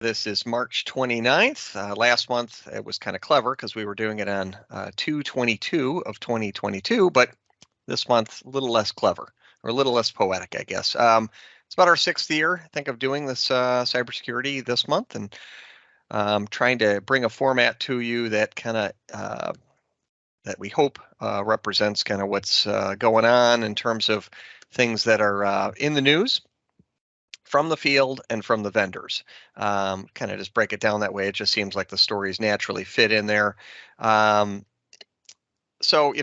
This is March 29th. Last month it was kind of clever because we were doing it on 2/22 of 2022, but this month a little less clever or a little less poetic, I guess. It's about our 6th year, I think, of doing this cybersecurity this month, and trying to bring a format to you that kind of that we hope represents kind of what's going on in terms of things that are in the news from the field and from the vendors. Kind of just break it down that way. It just seems like the stories naturally fit in there. So,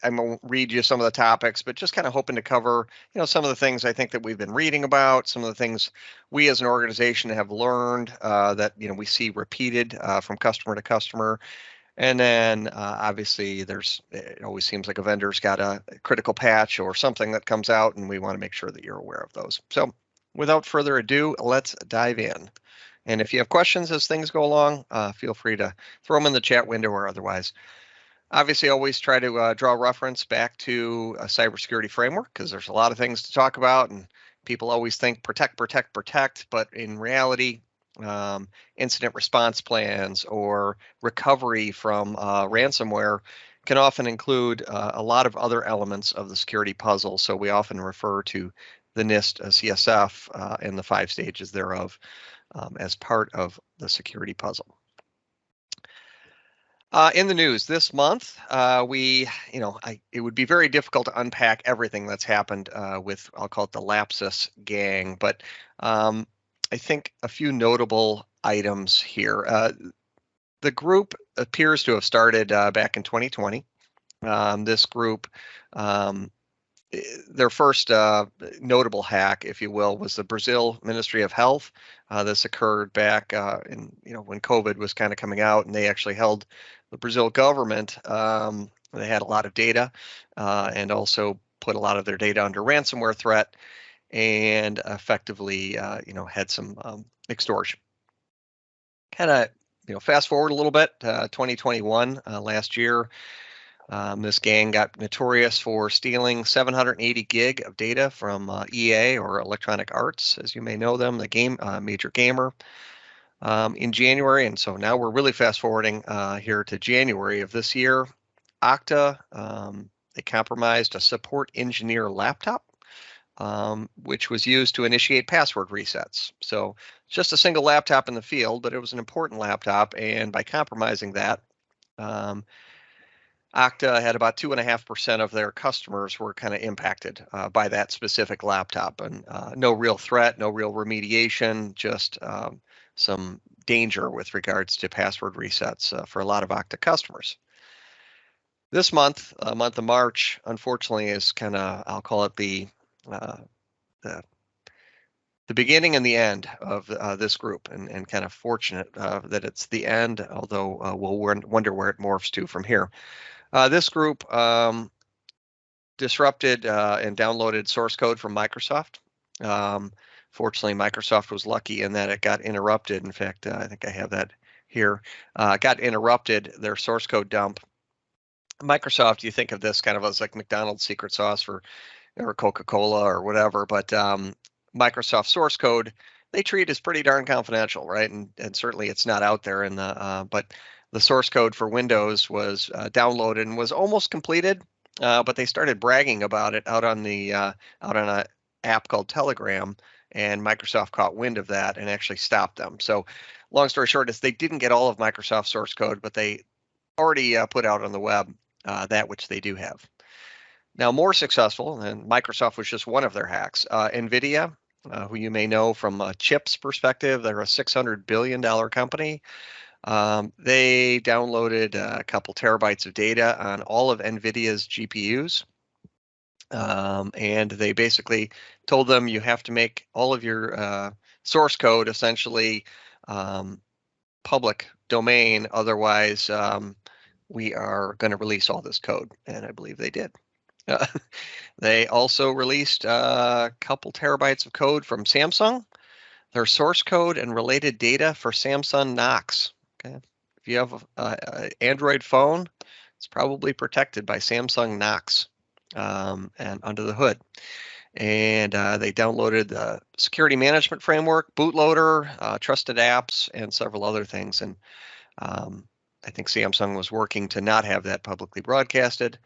I won't read you some of the topics, but just kind of hoping to cover, some of the things I think that we've been reading about, some of the things we as an organization have learned that, we see repeated from customer to customer. And then obviously it always seems like a vendor's got a critical patch or something that comes out, and we want to make sure that you're aware of those. So without further ado, let's dive in. And if you have questions as things go along, feel free to throw them in the chat window or otherwise. Obviously, always try to draw reference back to a cybersecurity framework because there's a lot of things to talk about, and people always think protect, protect, protect, but in reality, incident response plans or recovery from ransomware can often include a lot of other elements of the security puzzle. So we often refer to the NIST CSF and the 5 stages thereof as part of the security puzzle. In the news this month, it would be very difficult to unpack everything that's happened with, I'll call it the Lapsus gang, but I think a few notable items here. The group appears to have started back in 2020. This group, their first notable hack, if you will, was the Brazil Ministry of Health. This occurred back in, when COVID was kind of coming out, and they actually held the Brazil government. They had a lot of data and also put a lot of their data under ransomware threat, and effectively, had some extortion. Kind of, fast forward a little bit, 2021, last year. This gang got notorious for stealing 780 gig of data from EA, or Electronic Arts, as you may know them, the game major gamer, in January. And so now we're really fast forwarding here to January of this year. Okta, they compromised a support engineer laptop, which was used to initiate password resets. So just a single laptop in the field, but it was an important laptop. And by compromising that, Okta had about 2.5% of their customers were kind of impacted by that specific laptop, and no real threat, no real remediation, just some danger with regards to password resets for a lot of Okta customers. This month, month of March, unfortunately, is kind of, I'll call it the beginning and the end of this group, and kind of fortunate that it's the end, although we'll wonder where it morphs to from here. This group disrupted and downloaded source code from Microsoft. Fortunately, Microsoft was lucky in that it got interrupted. In fact, I think I have that here. Got interrupted, their source code dump. Microsoft, you think of this kind of as like McDonald's secret sauce or Coca-Cola or whatever, but Microsoft source code, they treat as pretty darn confidential, right? And certainly it's not out there in the, but the source code for Windows was downloaded and was almost completed, but they started bragging about it out on an app called Telegram, and Microsoft caught wind of that and actually stopped them. So long story short is they didn't get all of Microsoft's source code, but they already put out on the web that which they do have. Now, more successful, and Microsoft was just one of their hacks, NVIDIA, who you may know from a chips perspective, they're a $600 billion company. They downloaded a couple terabytes of data on all of NVIDIA's GPUs. And they basically told them you have to make all of your source code essentially public domain. Otherwise, we are going to release all this code. And I believe they did. They also released a couple terabytes of code from Samsung, their source code and related data for Samsung Knox. Okay. If you have an Android phone, it's probably protected by Samsung Knox and under the hood. and they downloaded the security management framework, bootloader, trusted apps, and several other things. And I think Samsung was working to not have that publicly broadcasted.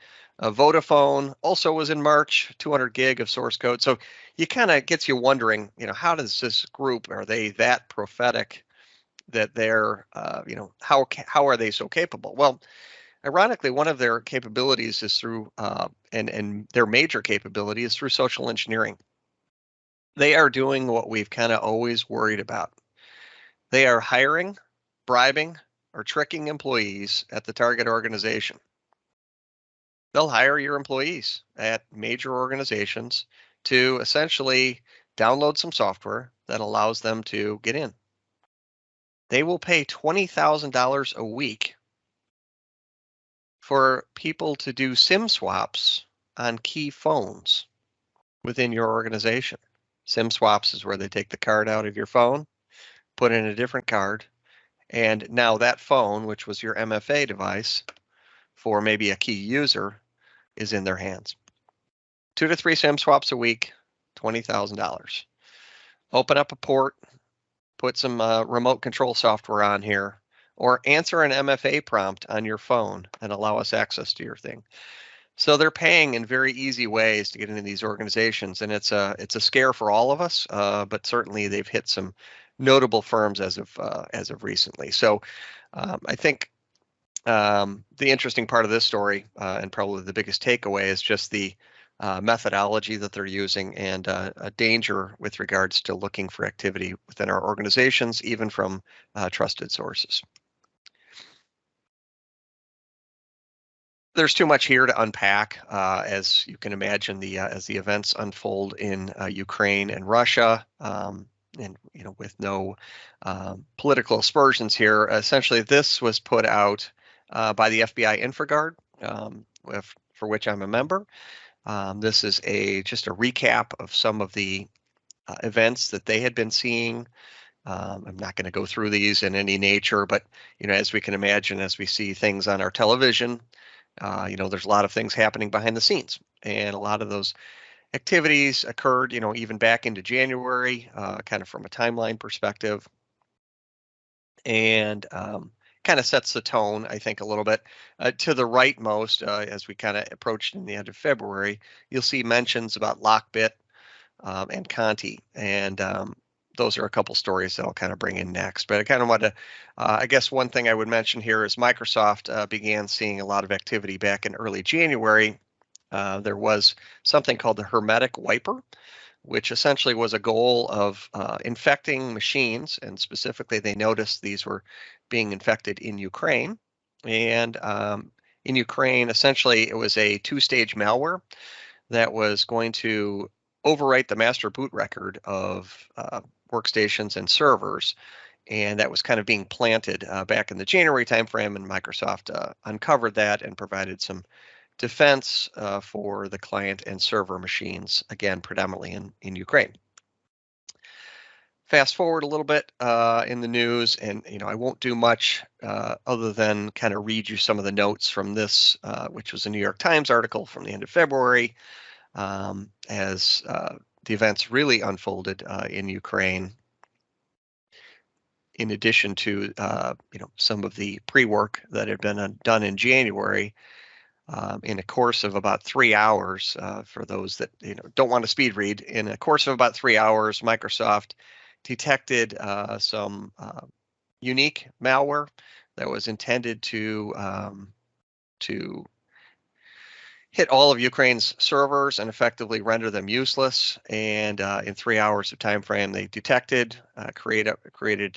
Vodafone also was in March, 200 gig of source code. So you kind of gets you wondering, how does this group, are they that prophetic that they're, how are they so capable? Well, ironically, one of their capabilities is through, and their major capability is through social engineering. They are doing what we've kind of always worried about. They are hiring, bribing, or tricking employees at the target organization. They'll hire your employees at major organizations to essentially download some software that allows them to get in. They will pay $20,000 a week for people to do SIM swaps on key phones within your organization. SIM swaps is where they take the card out of your phone, put in a different card, and now that phone, which was your MFA device for maybe a key user, is in their hands. 2 to 3 SIM swaps a week, $20,000. Open up a port, put some remote control software on here, or answer an MFA prompt on your phone and allow us access to your thing. So they're paying in very easy ways to get into these organizations, and it's a scare for all of us. But certainly they've hit some notable firms as of recently. So I think the interesting part of this story, and probably the biggest takeaway, is just the methodology that they're using and a danger with regards to looking for activity within our organizations, even from trusted sources. There's too much here to unpack, as you can imagine. As the events unfold in Ukraine and Russia, and with no political aspersions here, essentially this was put out by the FBI InfraGard, for which I'm a member. This is just a recap of some of the events that they had been seeing. I'm not going to go through these in any nature, but as we can imagine, as we see things on our television, there's a lot of things happening behind the scenes, and a lot of those activities occurred, even back into January, kind of from a timeline perspective, and kind of sets the tone, I think, a little bit. To the rightmost, as we kind of approached in the end of February, you'll see mentions about Lockbit and Conti, and those are a couple stories that I'll kind of bring in next. But I kind of want to, I guess one thing I would mention here is Microsoft began seeing a lot of activity back in early January. There was something called the hermetic wiper, which essentially was a goal of infecting machines, and specifically they noticed these were being infected in Ukraine. And in Ukraine, essentially it was a two-stage malware that was going to overwrite the master boot record of workstations and servers, and that was kind of being planted back in the January timeframe, and Microsoft uncovered that and provided some defense for the client and server machines, again, predominantly in Ukraine. Fast forward a little bit in the news, and I won't do much other than kind of read you some of the notes from this, which was a New York Times article from the end of February, as the events really unfolded in Ukraine. In addition to some of the pre-work that had been done in January, in a course of about 3 hours, for those that don't want to speed read, in a course of about 3 hours, Microsoft detected some unique malware that was intended to hit all of Ukraine's servers and effectively render them useless. And in 3 hours of time frame, they detected, created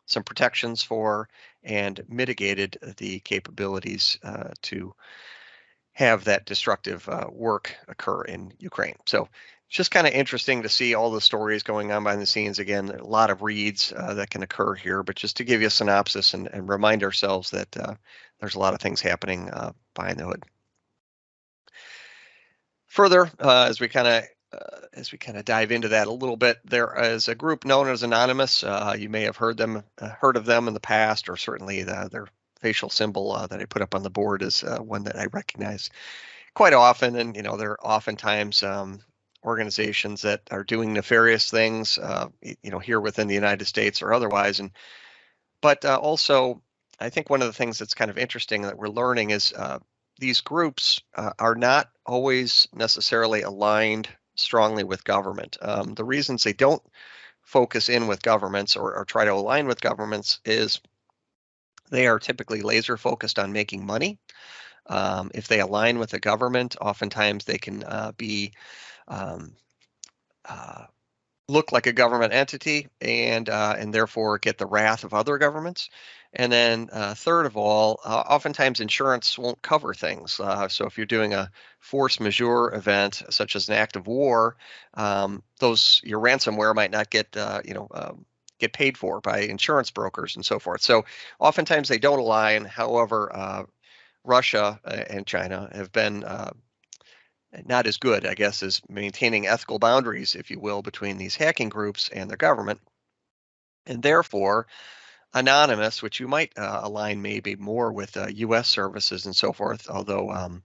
some protections for, and mitigated the capabilities to have that destructive work occur in Ukraine. So it's just kind of interesting to see all the stories going on behind the scenes. Again, a lot of reads that can occur here, but just to give you a synopsis and remind ourselves that there's a lot of things happening behind the hood. Further, as we kind of dive into that a little bit, there is a group known as Anonymous. You may have heard of them in the past, or certainly their facial symbol that I put up on the board is one that I recognize quite often. And they're oftentimes organizations that are doing nefarious things, here within the United States or otherwise. But also, I think one of the things that's kind of interesting that we're learning is these groups are not always necessarily aligned strongly with government. The reasons they don't focus in with governments or try to align with governments is they are typically laser focused on making money. If they align with the government, oftentimes they can um, uh, look like a government entity and therefore get the wrath of other governments. And then third of all, oftentimes insurance won't cover things. So if you're doing a force majeure event such as an act of war, your ransomware might not get paid for by insurance brokers and so forth. So oftentimes they don't align. However, Russia and China have been not as good, I guess, as maintaining ethical boundaries, if you will, between these hacking groups and the government. And therefore, anonymous, which you might align maybe more with U.S. services and so forth, although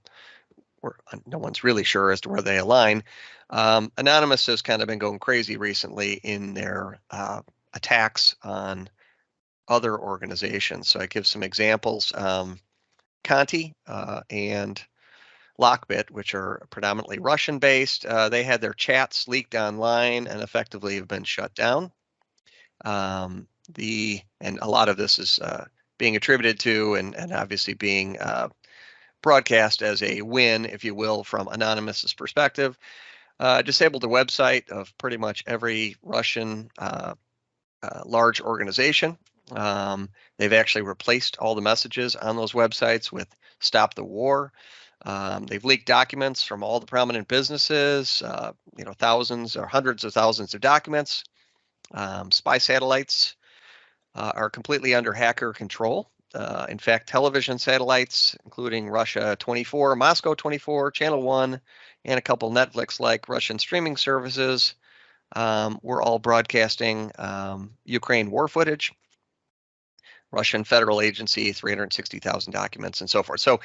no one's really sure as to where they align. Anonymous has kind of been going crazy recently in their attacks on other organizations. So I give some examples. Conti and Lockbit, which are predominantly Russian-based, they had their chats leaked online and effectively have been shut down. And a lot of this is being attributed to and obviously being broadcast as a win, if you will, from Anonymous's perspective. Disabled the website of pretty much every Russian large organization. They've actually replaced all the messages on those websites with "Stop the War." They've leaked documents from all the prominent businesses, thousands or hundreds of thousands of documents. Spy satellites are completely under hacker control. In fact, television satellites, including Russia 24, Moscow 24, Channel 1, and a couple Netflix-like Russian streaming services, were all broadcasting Ukraine war footage. Russian federal agency, 360,000 documents, and so forth. So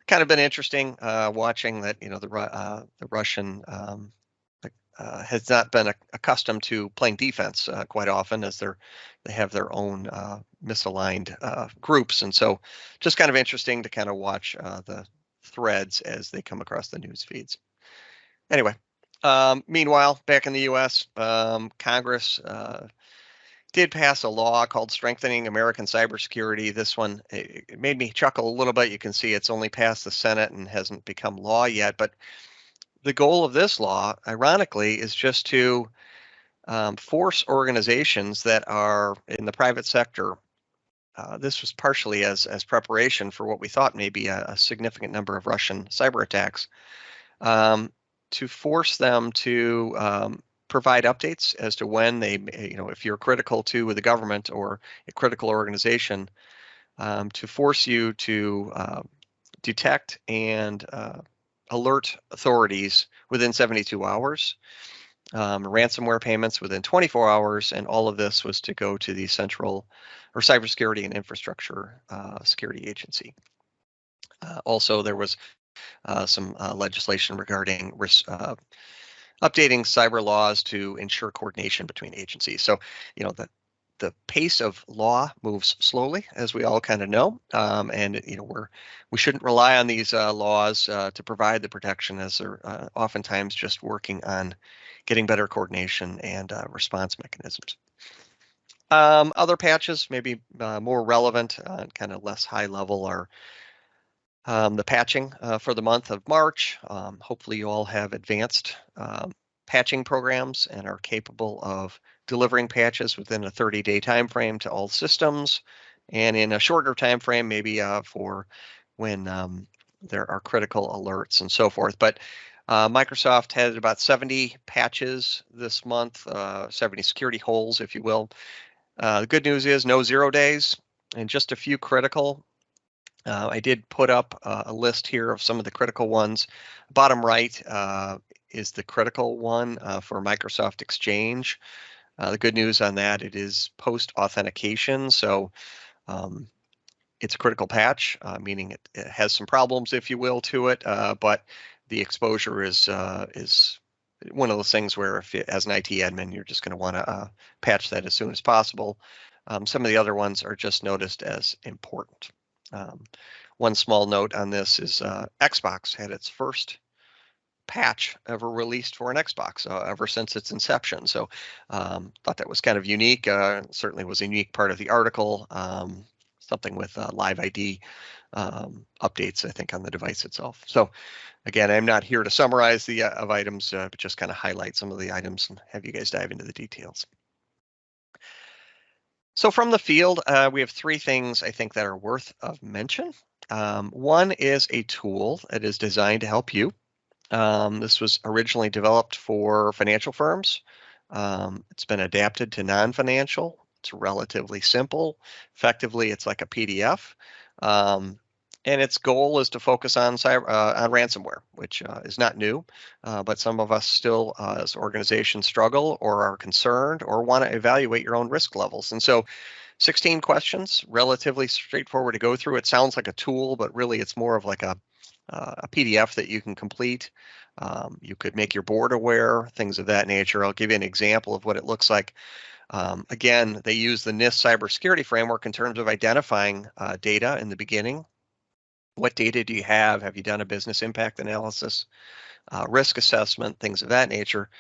kind of been interesting watching that, the Russian has not been accustomed to playing defense quite often, as they have their own misaligned groups, and so just kind of interesting to kind of watch the threads as they come across the news feeds. Anyway, meanwhile, back in the U.S., Congress did pass a law called Strengthening American Cybersecurity. This one, it made me chuckle a little bit. You can see it's only passed the Senate and hasn't become law yet. But the goal of this law, ironically, is just to force organizations that are in the private sector. This was partially as preparation for what we thought may be a significant number of Russian cyber attacks, to force them to provide updates as to when they, if you're critical to the government or a critical organization, to force you to detect and alert authorities within 72 hours, ransomware payments within 24 hours, and all of this was to go to the Central or Cybersecurity and Infrastructure Security Agency. Also, there was some legislation regarding updating cyber laws to ensure coordination between agencies. So, the pace of law moves slowly, as we all kind of know, and we shouldn't rely on these laws to provide the protection, as they're oftentimes just working on getting better coordination and response mechanisms. Other patches, maybe more relevant, kind of less high level, are the patching for the month of March. Hopefully you all have advanced patching programs and are capable of delivering patches within a 30-day time frame to all systems, and in a shorter time frame, maybe for when there are critical alerts and so forth. But Microsoft had about 70 patches this month, 70 security holes, if you will. The good news is no 0 days and just a few critical. I did put up a list here of some of the critical ones. Bottom right is the critical one for Microsoft Exchange. The good news on that, it is post-authentication, so it's a critical patch, meaning it has some problems, if you will, to it, but the exposure is one of those things where if as an IT admin, you're just going to want to patch that as soon as possible. Some of the other ones are just noticed as important. One small note on this is Xbox had its first patch ever released for an Xbox ever since its inception. So thought that was kind of unique. Certainly was a unique part of the article. Something with live ID updates, I think, on the device itself. So again, I'm not here to summarize the of items, but just kind of highlight some of the items and have you guys dive into the details. So from the field, we have three things I think that are worth of mention. One is a tool that is designed to help you. This was originally developed for financial firms. It's been adapted to non-financial. It's relatively simple. Effectively, it's like a PDF. And its goal is to focus on ransomware, which is not new, but some of us still, as organizations, struggle or are concerned or want to evaluate your own risk levels. And so 16 questions, relatively straightforward to go through. It sounds like a tool, but really it's more of like a PDF that you can complete. You could make your board aware, things of that nature. I'll give you an example of what it looks like. Again, they use the NIST cybersecurity framework in terms of identifying data in the beginning. What data do you have? Have you done a business impact analysis, risk assessment, things of that nature?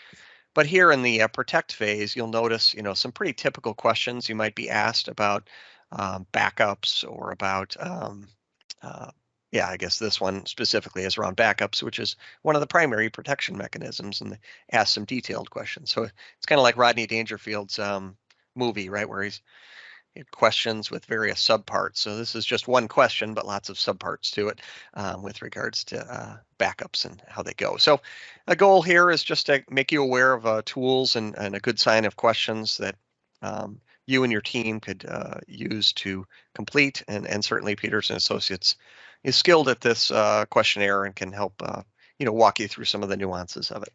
But here in the protect phase, you'll notice, some pretty typical questions you might be asked about backups or about, I guess this one specifically is around backups, which is one of the primary protection mechanisms, and they ask some detailed questions. So it's kind of like Rodney Dangerfield's movie, right, where he's questions with various subparts. So this is just one question, but lots of subparts to it with regards to backups and how they go. So a goal here is just to make you aware of tools and a good sign of questions that you and your team could use to complete. And certainly Peters and Associates is skilled at this questionnaire and can help walk you through some of the nuances of it.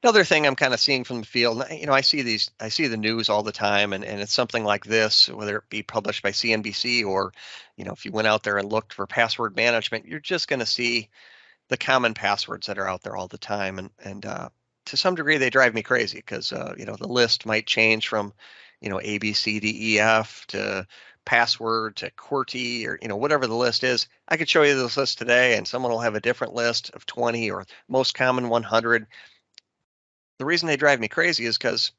Another thing I'm kind of seeing from the field, I see the news all the time, and it's something like this, whether it be published by CNBC or, if you went out there and looked for password management, you're just going to see the common passwords that are out there all the time, and to some degree they drive me crazy because the list might change from, A, B, C, D, E, F to password to QWERTY or whatever the list is. I could show you this list today, and someone will have a different list of 20 or most common 100. The reason they drive me crazy is because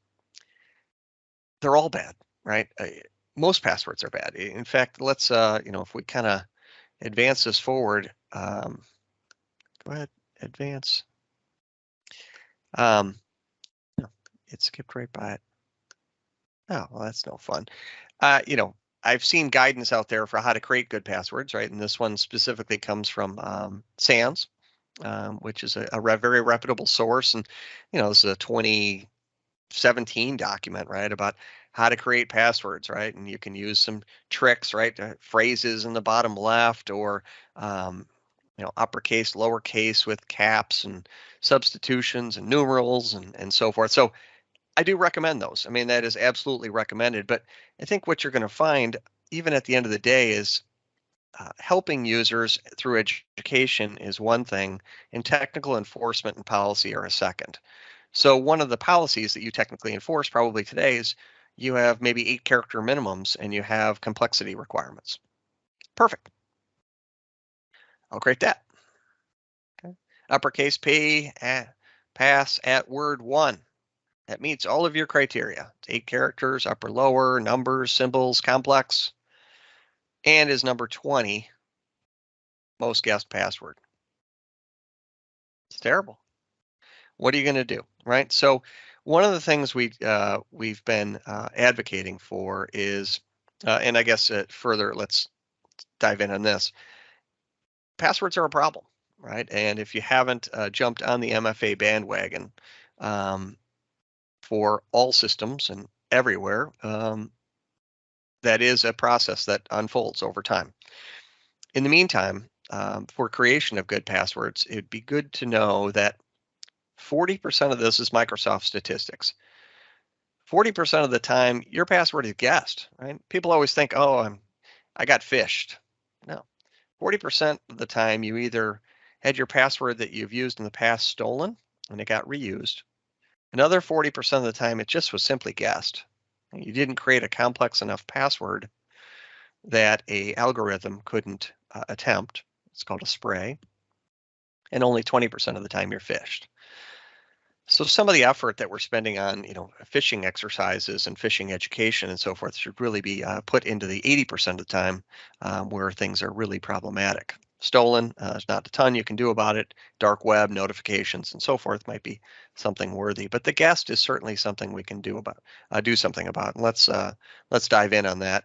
they're all bad, right? Most passwords are bad. In fact, let's, if we kind of advance this forward, go ahead, advance. No, it skipped right by it. Oh, well, that's no fun. I've seen guidance out there for how to create good passwords, right? And this one specifically comes from SANS. Which is a very reputable source. And, this is a 2017 document, right, about how to create passwords, right? And you can use some tricks, right? Phrases in the bottom left or, uppercase, lowercase with caps and substitutions and numerals and so forth. So I do recommend those. I mean, that is absolutely recommended. But I think what you're going to find, even at the end of the day, is helping users through education is one thing, and technical enforcement and policy are a second. So one of the policies that you technically enforce probably today is you have maybe 8-character minimums and you have complexity requirements. Perfect. I'll create that. Okay. Uppercase P, pass at word 1. That meets all of your criteria. It's 8 characters, upper, lower, numbers, symbols, complex, and is number 20. Most guessed password. It's terrible. What are you going to do, right? So one of the things we've been advocating for is, and I guess further, let's dive in on this. Passwords are a problem, right? And if you haven't jumped on the MFA bandwagon for all systems and everywhere, that is a process that unfolds over time. In the meantime, for creation of good passwords, it'd be good to know that 40% of this is Microsoft statistics. 40% of the time, your password is guessed, right? People always think, oh, I got phished. No, 40% of the time, you either had your password that you've used in the past stolen and it got reused. Another 40% of the time, it just was simply guessed. You didn't create a complex enough password that a algorithm couldn't attempt. It's called a spray. And only 20% of the time you're phished. So some of the effort that we're spending on, phishing exercises and phishing education and so forth should really be put into the 80% of the time where things are really problematic. Stolen, there's not a ton you can do about it. Dark web notifications and so forth might be something worthy, but the guest is certainly something we can do something about. And let's dive in on that.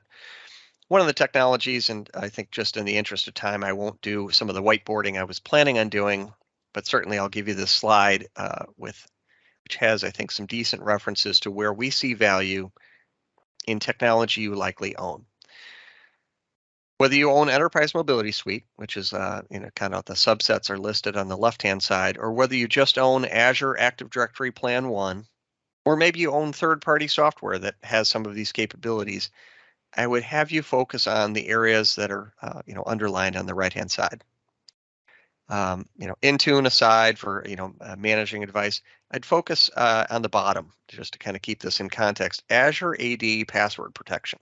One of the technologies, and I think just in the interest of time, I won't do some of the whiteboarding I was planning on doing, but certainly I'll give you this slide which has, I think, some decent references to where we see value in technology you likely own. Whether you own Enterprise Mobility Suite, which is, kind of the subsets are listed on the left-hand side, or whether you just own Azure Active Directory Plan 1, or maybe you own third-party software that has some of these capabilities, I would have you focus on the areas that are, underlined on the right-hand side. Intune aside for, managing a device, I'd focus on the bottom just to kind of keep this in context. Azure AD password protection.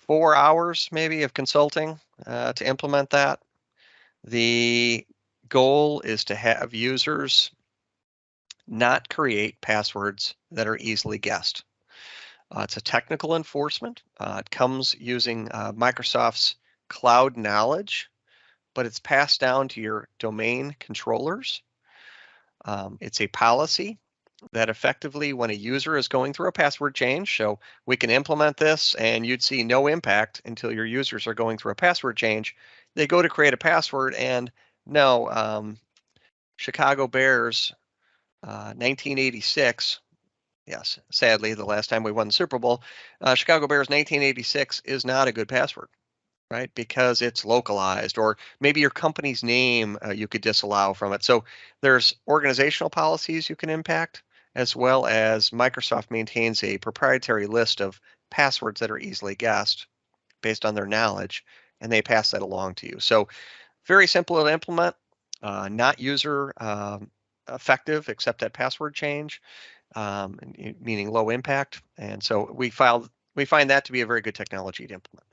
4 hours maybe of consulting to implement that. The goal is to have users not create passwords that are easily guessed. It's a technical enforcement. It comes using Microsoft's cloud knowledge, but it's passed down to your domain controllers. It's a policy that effectively, when a user is going through a password change, so we can implement this and you'd see no impact until your users are going through a password change. They go to create a password and no, Chicago Bears 1986. Yes, sadly, the last time we won the Super Bowl, Chicago Bears 1986 is not a good password, right? Because it's localized, or maybe your company's name you could disallow from it. So there's organizational policies you can impact, as well as Microsoft maintains a proprietary list of passwords that are easily guessed based on their knowledge, and they pass that along to you. So very simple to implement, not user effective except at password change, meaning low impact. And so we find that to be a very good technology to implement.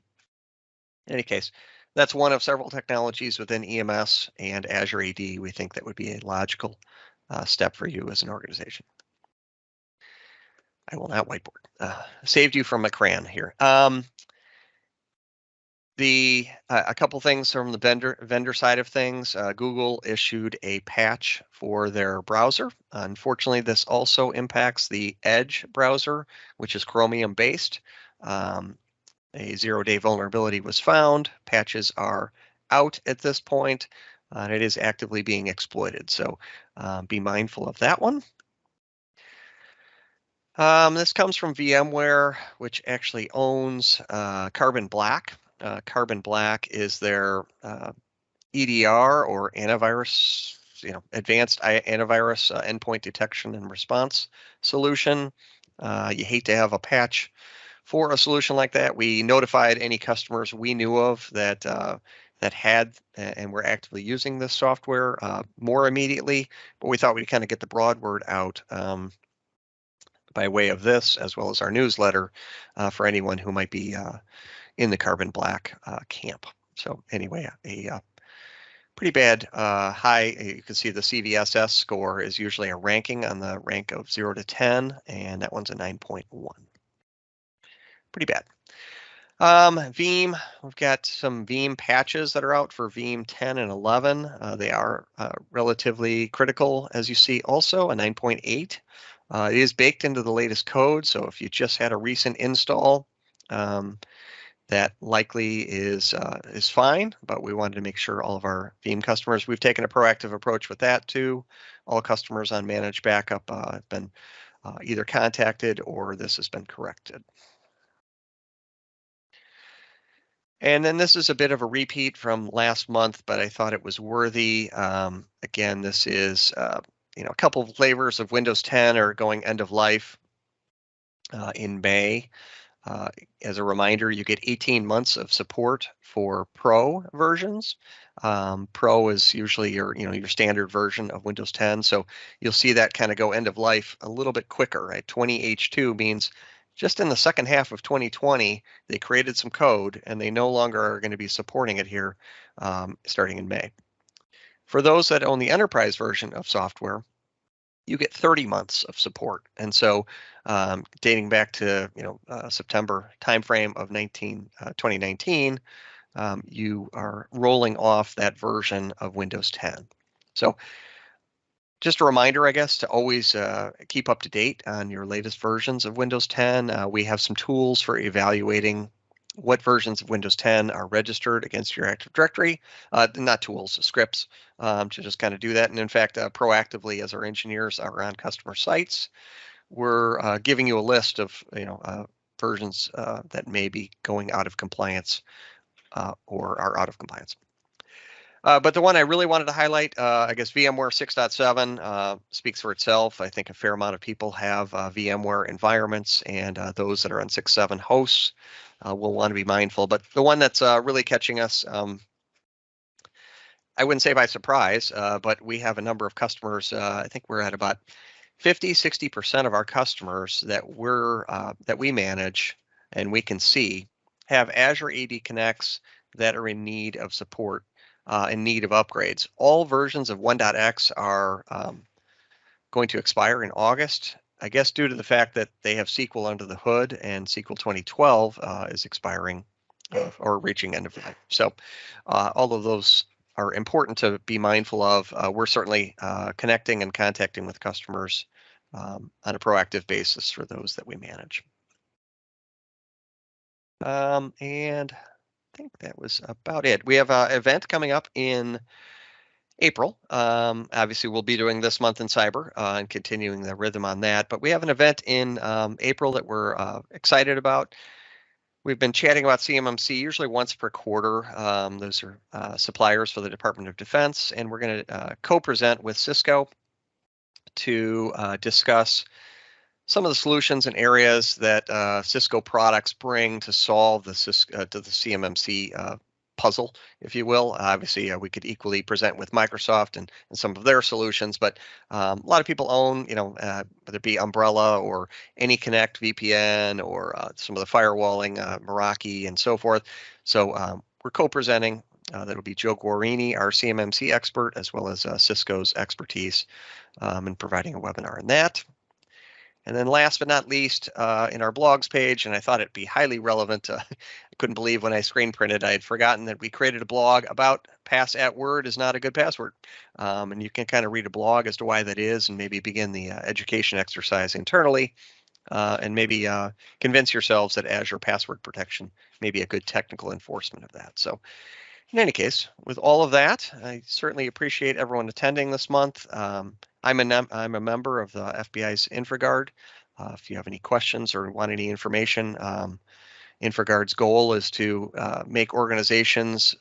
In any case, that's one of several technologies within EMS and Azure AD we think that would be a logical step for you as an organization. I will not whiteboard. Saved you from a crayon here. A couple things from the vendor side of things. Google issued a patch for their browser. Unfortunately, this also impacts the Edge browser, which is Chromium based. A 0-day vulnerability was found. Patches are out at this point, and it is actively being exploited. So be mindful of that one. This comes from VMware, which actually owns Carbon Black. Carbon Black is their EDR or antivirus, advanced antivirus endpoint detection and response solution. You hate to have a patch for a solution like that. We notified any customers we knew of that had and were actively using this software more immediately, but we thought we'd kind of get the broad word out by way of this, as well as our newsletter for anyone who might be in the Carbon Black camp. So anyway, a pretty bad high. You can see the CVSS score is usually a ranking on the rank of 0 to 10, and that one's a 9.1. Pretty bad. Veeam, we've got some Veeam patches that are out for Veeam 10 and 11. They are relatively critical, as you see, also a 9.8. It is baked into the latest code, so if you just had a recent install, that likely is fine, but we wanted to make sure all of our Veeam customers, we've taken a proactive approach with that too. All customers on managed backup have been either contacted or this has been corrected. And then this is a bit of a repeat from last month, but I thought it was worthy. Again, this is a couple of flavors of Windows 10 are going end of life in May. As a reminder, you get 18 months of support for Pro versions. Pro is usually your standard version of Windows 10, so you'll see that kind of go end of life a little bit quicker, right? 20H2 means just in the second half of 2020, they created some code and they no longer are going to be supporting it here starting in May. For those that own the enterprise version of software, you get 30 months of support. And so dating back to September timeframe of 2019, you are rolling off that version of Windows 10. So just a reminder, I guess, to always keep up to date on your latest versions of Windows 10. We have some tools for evaluating what versions of Windows 10 are registered against your Active Directory, not tools, scripts, to just kind of do that. And in fact, proactively, as our engineers are on customer sites, we're giving you a list of versions that may be going out of compliance or are out of compliance. But the one I really wanted to highlight, I guess VMware 6.7 speaks for itself. I think a fair amount of people have VMware environments, and those that are on 6.7 hosts will want to be mindful. But the one that's really catching us, I wouldn't say by surprise, but we have a number of customers. I think we're at about 50–60% of our customers that we manage and we can see have Azure AD Connects that are in need of support. In need of upgrades. All versions of 1.x are going to expire in August, I guess due to the fact that they have SQL under the hood and SQL 2012 is expiring or reaching end of life. So all of those are important to be mindful of. We're certainly connecting and contacting with customers on a proactive basis for those that we manage. And I think that was about it. We have an event coming up in April. Obviously, we'll be doing this month in cyber and continuing the rhythm on that. But we have an event in April that we're excited about. We've been chatting about CMMC usually once per quarter. Those are suppliers for the Department of Defense, and we're going to co-present with Cisco to discuss some of the solutions and areas that Cisco products bring to solve the CMMC puzzle, if you will. Obviously, we could equally present with Microsoft and some of their solutions, but a lot of people own, whether it be Umbrella or AnyConnect VPN or some of the firewalling, Meraki and so forth. So we're co-presenting. That'll be Joe Guarini, our CMMC expert, as well as Cisco's expertise in providing a webinar on that. And then last but not least, in our blogs page, and I thought it'd be highly relevant. I couldn't believe when I screen printed, I had forgotten that we created a blog about pass@word is not a good password. And you can kind of read a blog as to why that is and maybe begin the education exercise internally and maybe convince yourselves that Azure password protection may be a good technical enforcement of that. So in any case, with all of that, I certainly appreciate everyone attending this month. I'm a member of the FBI's InfraGard. If you have any questions or want any information, InfraGard's goal is to make organizations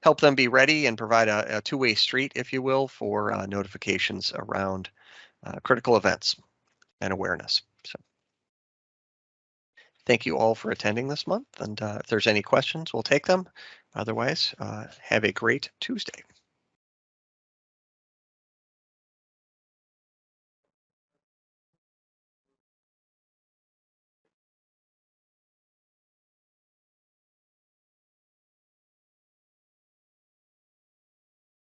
help them be ready and provide a two-way street, if you will, for notifications around critical events and awareness. So thank you all for attending this month. And if there's any questions, we'll take them. Otherwise, have a great Tuesday.